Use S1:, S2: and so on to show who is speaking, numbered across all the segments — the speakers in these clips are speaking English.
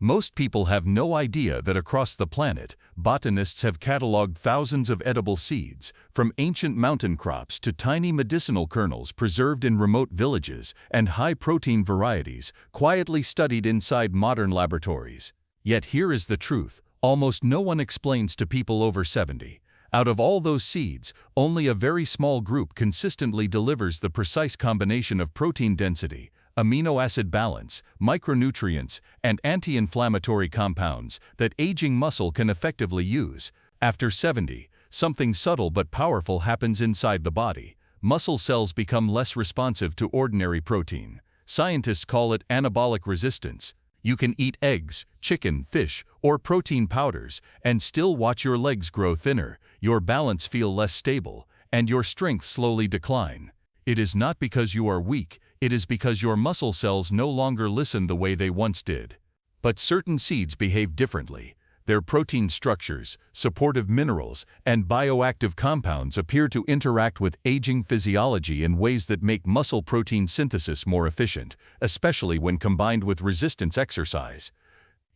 S1: Most people have no idea that across the planet, botanists have cataloged thousands of edible seeds, from ancient mountain crops to tiny medicinal kernels preserved in remote villages, and high-protein varieties quietly studied inside modern laboratories. Yet here is the truth: almost no one explains to people over 70. Out of all those seeds, only a very small group consistently delivers the precise combination of protein density, amino acid balance, micronutrients, and anti-inflammatory compounds that aging muscle can effectively use. After 70, something subtle but powerful happens inside the body. Muscle cells become less responsive to ordinary protein. Scientists call it anabolic resistance. You can eat eggs, chicken, fish, or protein powders and still watch your legs grow thinner, your balance feel less stable, and your strength slowly decline. It is not because you are weak, it is because your muscle cells no longer listen the way they once did. But certain seeds behave differently. Their protein structures, supportive minerals, and bioactive compounds appear to interact with aging physiology in ways that make muscle protein synthesis more efficient, especially when combined with resistance exercise.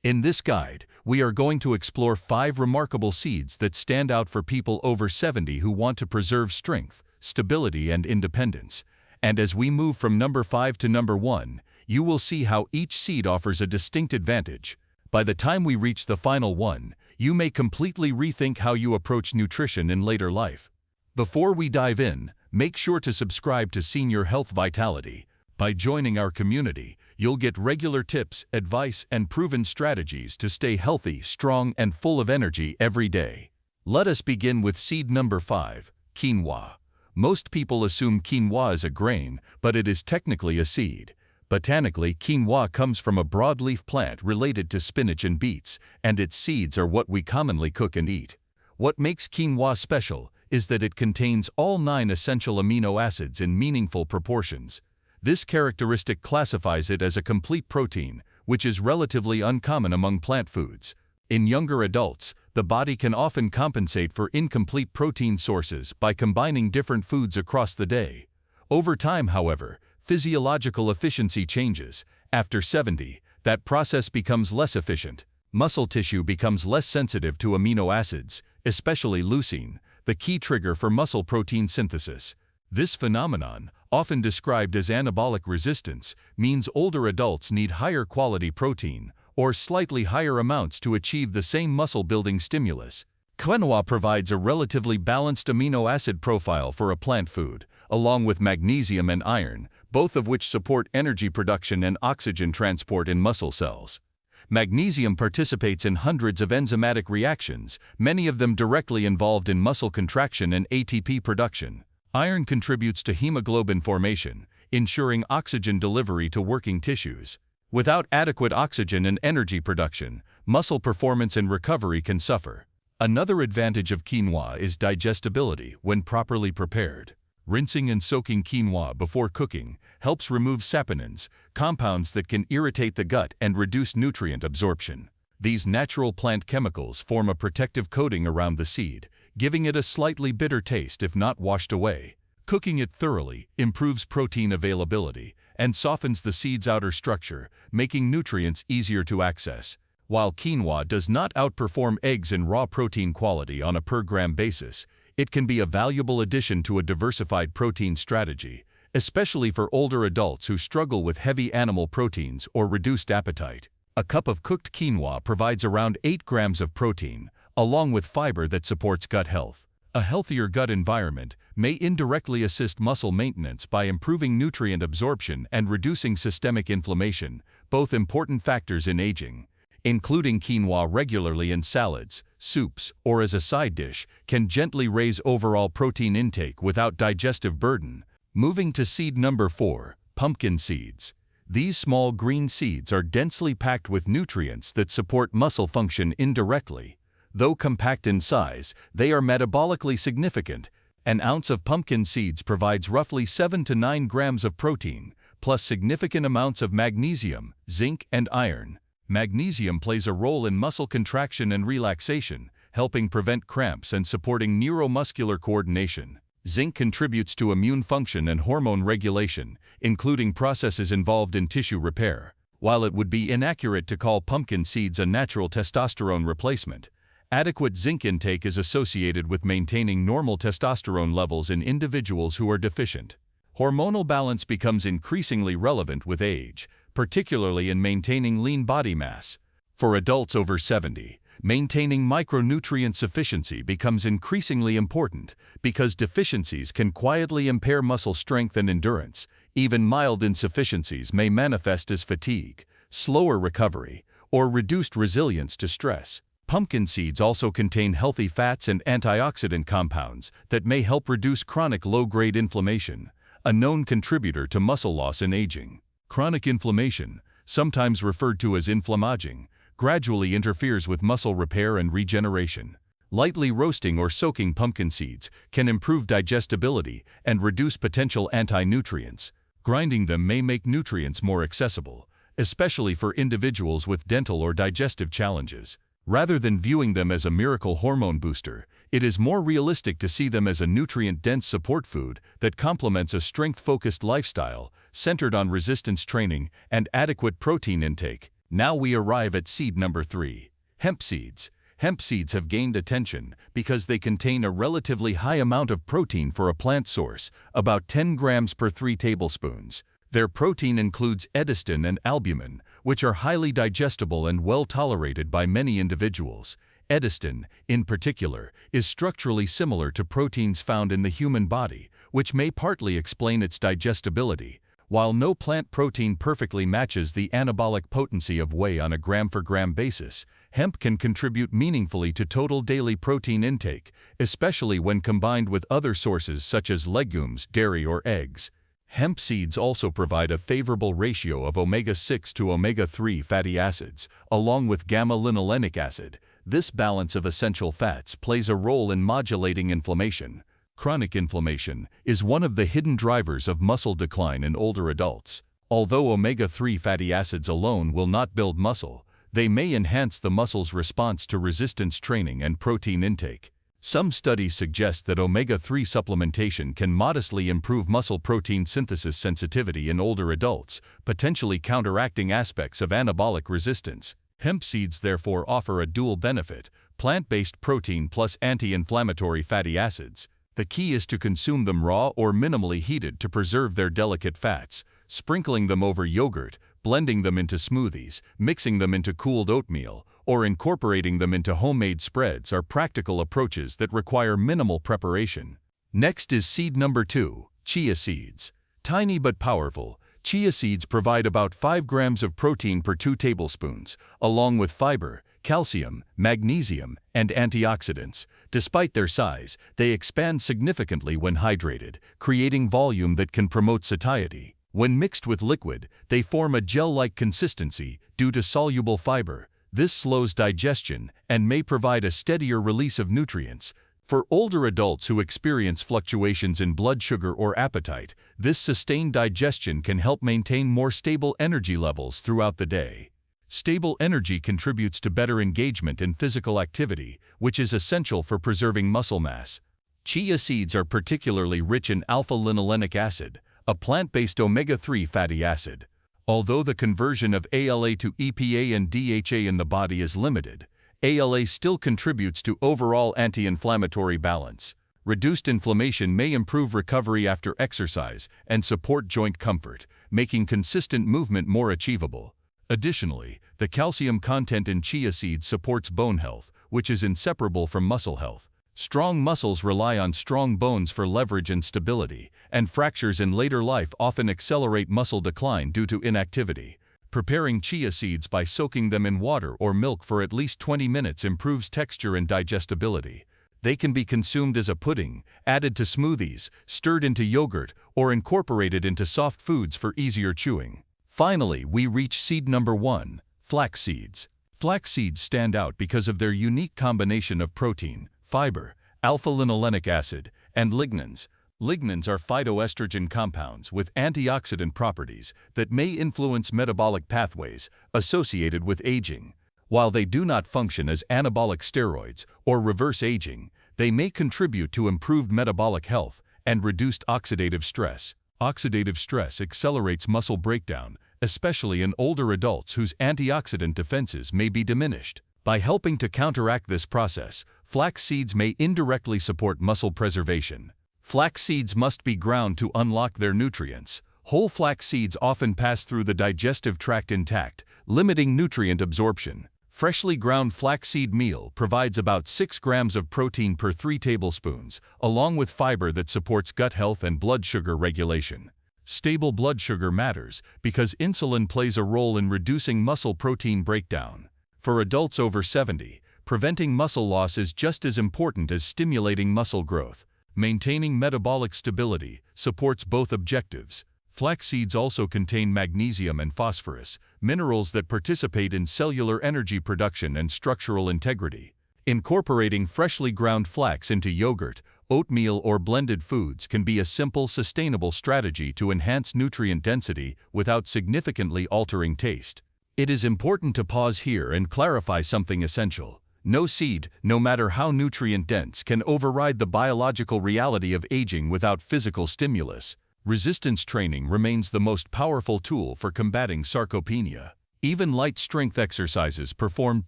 S1: In this guide, we are going to explore 5 remarkable seeds that stand out for people over 70 who want to preserve strength, stability, and independence. And as we move from number 5 to number 1, you will see how each seed offers a distinct advantage. By the time we reach the final one, you may completely rethink how you approach nutrition in later life. Before we dive in, make sure to subscribe to Senior Health Vitality. By joining our community, you'll get regular tips, advice, and proven strategies to stay healthy, strong, and full of energy every day. Let us begin with seed number 5, quinoa. Most people assume quinoa is a grain, but it is technically a seed. Botanically, quinoa comes from a broadleaf plant related to spinach and beets, and its seeds are what we commonly cook and eat. What makes quinoa special is that it contains all 9 essential amino acids in meaningful proportions. This characteristic classifies it as a complete protein, which is relatively uncommon among plant foods. In younger adults, the body can often compensate for incomplete protein sources by combining different foods across the day. Over time, however, physiological efficiency changes. After 70, that process becomes less efficient. Muscle tissue becomes less sensitive to amino acids, especially leucine, the key trigger for muscle protein synthesis. This phenomenon, often described as anabolic resistance, means older adults need higher quality protein, or slightly higher amounts to achieve the same muscle-building stimulus. Quinoa provides a relatively balanced amino acid profile for a plant food, along with magnesium and iron, both of which support energy production and oxygen transport in muscle cells. Magnesium participates in hundreds of enzymatic reactions, many of them directly involved in muscle contraction and ATP production. Iron contributes to hemoglobin formation, ensuring oxygen delivery to working tissues. Without adequate oxygen and energy production, muscle performance and recovery can suffer. Another advantage of quinoa is digestibility when properly prepared. Rinsing and soaking quinoa before cooking helps remove saponins, compounds that can irritate the gut and reduce nutrient absorption. These natural plant chemicals form a protective coating around the seed, giving it a slightly bitter taste if not washed away. Cooking it thoroughly improves protein availability and softens the seed's outer structure, making nutrients easier to access. While quinoa does not outperform eggs in raw protein quality on a per-gram basis, it can be a valuable addition to a diversified protein strategy, especially for older adults who struggle with heavy animal proteins or reduced appetite. A cup of cooked quinoa provides around 8 grams of protein, along with fiber that supports gut health. A healthier gut environment may indirectly assist muscle maintenance by improving nutrient absorption and reducing systemic inflammation, both important factors in aging. Including quinoa regularly in salads, soups, or as a side dish can gently raise overall protein intake without digestive burden. Moving to seed number 4, pumpkin seeds. These small green seeds are densely packed with nutrients that support muscle function indirectly. Though compact in size, they are metabolically significant. An ounce of pumpkin seeds provides roughly 7 to 9 grams of protein, plus significant amounts of magnesium, zinc, and iron. Magnesium plays a role in muscle contraction and relaxation, helping prevent cramps and supporting neuromuscular coordination. Zinc contributes to immune function and hormone regulation, including processes involved in tissue repair. While it would be inaccurate to call pumpkin seeds a natural testosterone replacement, adequate zinc intake is associated with maintaining normal testosterone levels in individuals who are deficient. Hormonal balance becomes increasingly relevant with age, particularly in maintaining lean body mass. For adults over 70, maintaining micronutrient sufficiency becomes increasingly important because deficiencies can quietly impair muscle strength and endurance. Even mild insufficiencies may manifest as fatigue, slower recovery, or reduced resilience to stress. Pumpkin seeds also contain healthy fats and antioxidant compounds that may help reduce chronic low-grade inflammation, a known contributor to muscle loss and aging. Chronic inflammation, sometimes referred to as inflammaging, gradually interferes with muscle repair and regeneration. Lightly roasting or soaking pumpkin seeds can improve digestibility and reduce potential anti-nutrients. Grinding them may make nutrients more accessible, especially for individuals with dental or digestive challenges. Rather than viewing them as a miracle hormone booster, it is more realistic to see them as a nutrient-dense support food that complements a strength-focused lifestyle centered on resistance training and adequate protein intake. Now we arrive at seed number 3, hemp seeds. Hemp seeds have gained attention because they contain a relatively high amount of protein for a plant source, about 10 grams per 3 tablespoons. Their protein includes edestin and albumin, which are highly digestible and well tolerated by many individuals. Edestin, in particular, is structurally similar to proteins found in the human body, which may partly explain its digestibility. While no plant protein perfectly matches the anabolic potency of whey on a gram-for-gram basis, hemp can contribute meaningfully to total daily protein intake, especially when combined with other sources such as legumes, dairy, or eggs. Hemp seeds also provide a favorable ratio of omega-6 to omega-3 fatty acids, along with gamma-linolenic acid. This balance of essential fats plays a role in modulating inflammation. Chronic inflammation is one of the hidden drivers of muscle decline in older adults. Although omega-3 fatty acids alone will not build muscle, they may enhance the muscle's response to resistance training and protein intake. Some studies suggest that omega-3 supplementation can modestly improve muscle protein synthesis sensitivity in older adults, potentially counteracting aspects of anabolic resistance. Hemp seeds therefore offer a dual benefit: plant-based protein plus anti-inflammatory fatty acids. The key is to consume them raw or minimally heated to preserve their delicate fats. Sprinkling them over yogurt, blending them into smoothies, mixing them into cooled oatmeal, or incorporating them into homemade spreads are practical approaches that require minimal preparation. Next is seed number 2, chia seeds. Tiny but powerful, chia seeds provide about 5 grams of protein per 2 tablespoons, along with fiber, calcium, magnesium, and antioxidants. Despite their size, they expand significantly when hydrated, creating volume that can promote satiety. When mixed with liquid, they form a gel-like consistency due to soluble fiber. This slows digestion and may provide a steadier release of nutrients. For older adults who experience fluctuations in blood sugar or appetite, this sustained digestion can help maintain more stable energy levels throughout the day. Stable energy contributes to better engagement in physical activity, which is essential for preserving muscle mass. Chia seeds are particularly rich in alpha-linolenic acid, a plant-based omega-3 fatty acid. Although the conversion of ALA to EPA and DHA in the body is limited, ALA still contributes to overall anti-inflammatory balance. Reduced inflammation may improve recovery after exercise and support joint comfort, making consistent movement more achievable. Additionally, the calcium content in chia seeds supports bone health, which is inseparable from muscle health. Strong muscles rely on strong bones for leverage and stability, and fractures in later life often accelerate muscle decline due to inactivity. Preparing chia seeds by soaking them in water or milk for at least 20 minutes improves texture and digestibility. They can be consumed as a pudding, added to smoothies, stirred into yogurt, or incorporated into soft foods for easier chewing. Finally, we reach seed number 1, flax seeds. Flax seeds stand out because of their unique combination of protein, fiber, alpha-linolenic acid, and lignans. Lignans are phytoestrogen compounds with antioxidant properties that may influence metabolic pathways associated with aging. While they do not function as anabolic steroids or reverse aging, they may contribute to improved metabolic health and reduced oxidative stress. Oxidative stress accelerates muscle breakdown, especially in older adults whose antioxidant defenses may be diminished. By helping to counteract this process, flax seeds may indirectly support muscle preservation. Flax seeds must be ground to unlock their nutrients. Whole flax seeds often pass through the digestive tract intact, limiting nutrient absorption. Freshly ground flaxseed meal provides about 6 grams of protein per 3 tablespoons, along with fiber that supports gut health and blood sugar regulation. Stable blood sugar matters because insulin plays a role in reducing muscle protein breakdown. For adults over 70, preventing muscle loss is just as important as stimulating muscle growth. Maintaining metabolic stability supports both objectives. Flax seeds also contain magnesium and phosphorus, minerals that participate in cellular energy production and structural integrity. Incorporating freshly ground flax into yogurt, oatmeal, or blended foods can be a simple, sustainable strategy to enhance nutrient density without significantly altering taste. It is important to pause here and clarify something essential. No seed, no matter how nutrient-dense, can override the biological reality of aging without physical stimulus. Resistance training remains the most powerful tool for combating sarcopenia. Even light strength exercises performed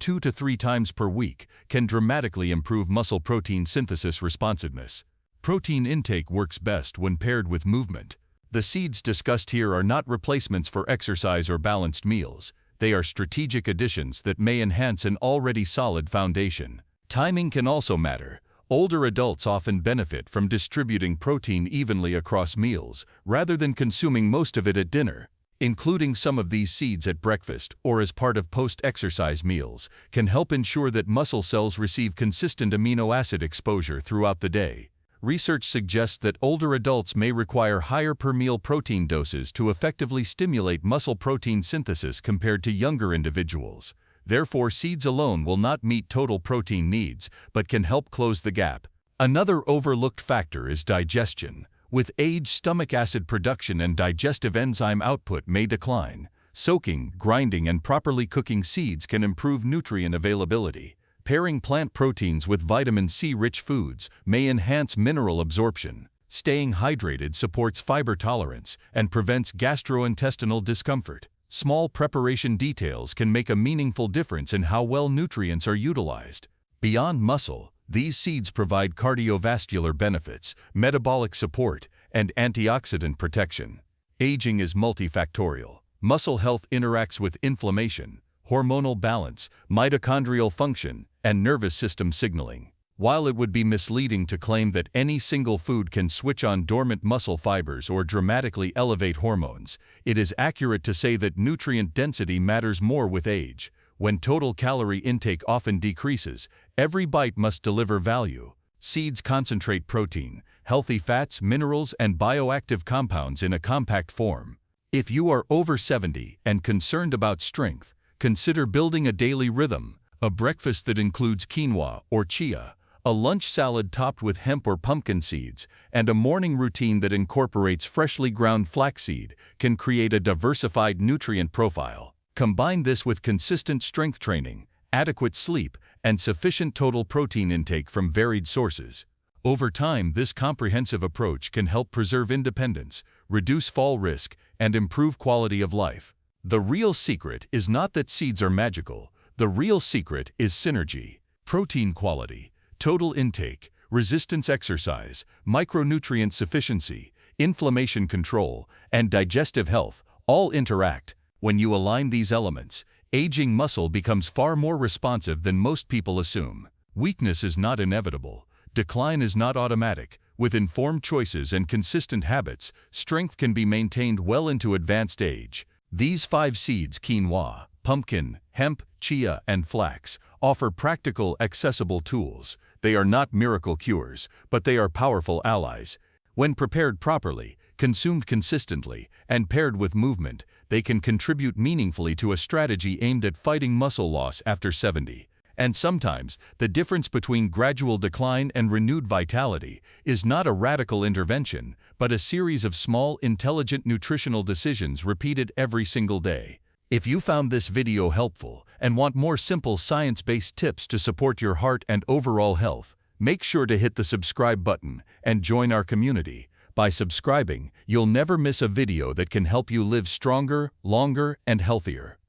S1: 2 to 3 times per week can dramatically improve muscle protein synthesis responsiveness. Protein intake works best when paired with movement. The seeds discussed here are not replacements for exercise or balanced meals. They are strategic additions that may enhance an already solid foundation. Timing can also matter. Older adults often benefit from distributing protein evenly across meals, rather than consuming most of it at dinner. Including some of these seeds at breakfast or as part of post-exercise meals can help ensure that muscle cells receive consistent amino acid exposure throughout the day. Research suggests that older adults may require higher per-meal protein doses to effectively stimulate muscle protein synthesis compared to younger individuals. Therefore, seeds alone will not meet total protein needs, but can help close the gap. Another overlooked factor is digestion. With age, stomach acid production and digestive enzyme output may decline. Soaking, grinding, and properly cooking seeds can improve nutrient availability. Pairing plant proteins with vitamin C-rich foods may enhance mineral absorption. Staying hydrated supports fiber tolerance and prevents gastrointestinal discomfort. Small preparation details can make a meaningful difference in how well nutrients are utilized. Beyond muscle, these seeds provide cardiovascular benefits, metabolic support, and antioxidant protection. Aging is multifactorial. Muscle health interacts with inflammation, hormonal balance, mitochondrial function, and nervous system signaling. While it would be misleading to claim that any single food can switch on dormant muscle fibers or dramatically elevate hormones, it is accurate to say that nutrient density matters more with age. When total calorie intake often decreases, every bite must deliver value. Seeds concentrate protein, healthy fats, minerals, and bioactive compounds in a compact form. If you are over 70 and concerned about strength, consider building a daily rhythm, a breakfast that includes quinoa or chia, a lunch salad topped with hemp or pumpkin seeds, and a morning routine that incorporates freshly ground flaxseed can create a diversified nutrient profile. Combine this with consistent strength training, adequate sleep, and sufficient total protein intake from varied sources. Over time, this comprehensive approach can help preserve independence, reduce fall risk, and improve quality of life. The real secret is not that seeds are magical. The real secret is synergy. Protein quality, total intake, resistance exercise, micronutrient sufficiency, inflammation control, and digestive health all interact. When you align these elements, aging muscle becomes far more responsive than most people assume. Weakness is not inevitable. Decline is not automatic. With informed choices and consistent habits, strength can be maintained well into advanced age. These 5 seeds, quinoa, pumpkin, hemp, chia, and flax, offer practical, accessible tools. They are not miracle cures, but they are powerful allies. When prepared properly, consumed consistently, and paired with movement, they can contribute meaningfully to a strategy aimed at fighting muscle loss after 70. And sometimes, the difference between gradual decline and renewed vitality is not a radical intervention, but a series of small, intelligent nutritional decisions repeated every single day. If you found this video helpful and want more simple science-based tips to support your heart and overall health, make sure to hit the subscribe button and join our community. By subscribing, you'll never miss a video that can help you live stronger, longer, and healthier.